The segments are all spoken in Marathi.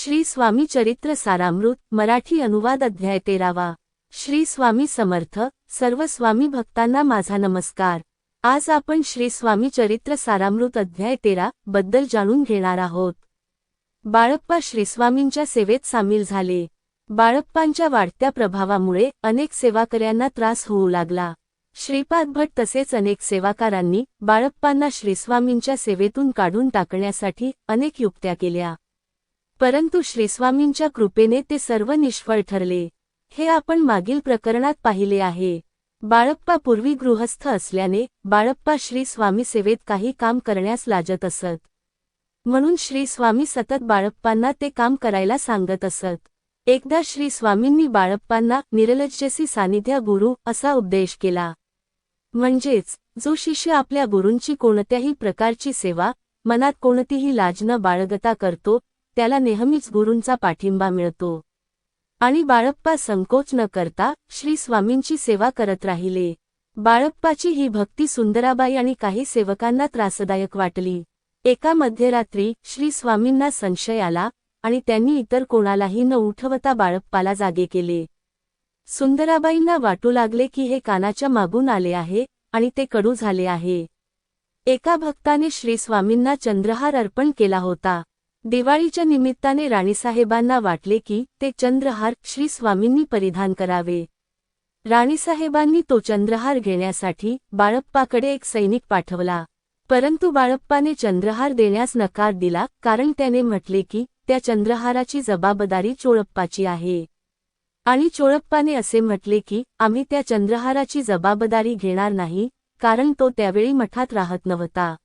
श्री स्वामी चरित्र सारामृत मराठी अनुवाद अध्याय 13वा। श्री स्वामी समर्थ। सर्व स्वामी भक्तांना माझा नमस्कार। आज आपण श्री स्वामी चरित्र सारामृत अध्याय 13 बद्दल जाणून घेणार आहोत। बाळप्पा श्री स्वामींच्या सेवेत सामील झाले। बाळप्पांच्या वाढत्या प्रभावामुळे अनेक सेवाकऱ्यांना त्रास होऊ लागला। श्रीपाद भट तसेच अनेक सेवाकारांनी बाळप्पांना श्री स्वामींच्या सेवेतून काढून टाकण्यासाठी अनेक युक्त्या केल्या, परंतु श्रीस्वामींच्या कृपेने ते सर्व निष्फळ ठरले। हे आपण मागील प्रकरणात पाहिले आहे। बाळप्पा पूर्वी गृहस्थ असल्याने बाळप्पा श्री स्वामी सेवेत काही काम करण्यास लाजत असत, म्हणून श्री स्वामी सतत बाळप्पांना ते काम करायला सांगत असत। एकदा श्री स्वामींनी बाळप्पांना निरलज्जसी सानिध्य गुरु असा उपदेश केला, म्हणजेच जो शिष्य आपल्या गुरूंची कोणत्याही प्रकारची सेवा मनात कोणतीही लाज न बाळगता करतो त्याला नेहमीच गुरूंचा पाठिंबा मिळतो। आणि बाळप्पा संकोच न करता श्री स्वामींची सेवा करत राहिले। बाळप्पाची ही भक्ती सुंदराबाई आणि काही सेवकांना त्रासदायक वाटली। एका मध्यरात्री श्री स्वामींना संशय आला आणि त्यांनी इतर कोणालाही न उठवता बाळप्पाला जागे केले। सुंदराबाईंना वाटू लागले की हे कानाच्या मागून आले आहे आणि ते कडू झाले आहे। एका भक्ताने श्री स्वामींना चंद्रहार अर्पण केला होता। दिवाळीच्या निमित्ताने राणीसाहेबांना वाटले की ते चंद्रहार श्री स्वामींनी परिधान करावे। राणीसाहेबांनी तो चंद्रहार घेण्यासाठी बाळप्पाकडे एक सैनिक पाठवला, परंतु बाळप्पाने चंद्रहार देण्यास नकार दिला, कारण त्याने म्हटले की त्या चंद्रहाराची जबाबदारी चोळप्पाची आहे। आणि चोळप्पाने असे म्हटले की आम्ही त्या चंद्रहाराची जबाबदारी घेणार नाही, कारण तो त्यावेळी मठात राहत नव्हता।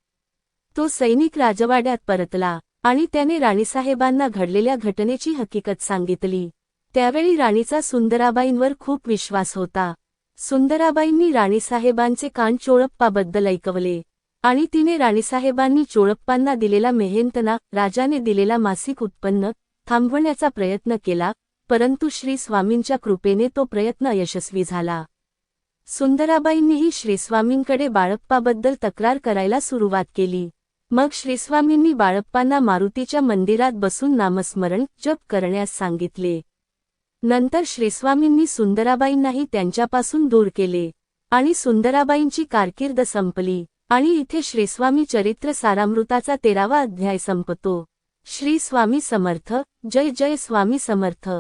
तो सैनिक राजवाड्यात परतला आणि त्याने राणीसाहेबांना घडलेल्या घटनेची हकीकत सांगितली। त्यावेळी राणीचा सुंदराबाईंवर खूप विश्वास होता। सुंदराबाईंनी राणीसाहेबांचे कान चोळप्पाबद्दल ऐकवले आणि तिने राणीसाहेबांनी चोळप्पांना दिलेला मेहनतना राजाने दिलेला मासिक उत्पन्न थांबवण्याचा प्रयत्न केला, परंतु श्री स्वामींच्या कृपेने तो प्रयत्न यशस्वी झाला। सुंदराबाईंनीही श्रीस्वामींकडे बाळप्पाबद्दल तक्रार करायला सुरुवात केली। मग श्रीस्वामींनी बाळप्पांना मारुतीच्या मंदिरात बसून नामस्मरण जप करण्यास सांगितले। नंतर श्रीस्वामींनी सुंदराबाईंनाही त्यांच्यापासून दूर केले आणि सुंदराबाईंची कारकीर्द संपली। आणि इथे श्रीस्वामी चरित्र सारामृताचा 13वा अध्याय संपतो। श्री स्वामी समर्थ। जय जय स्वामी समर्थ।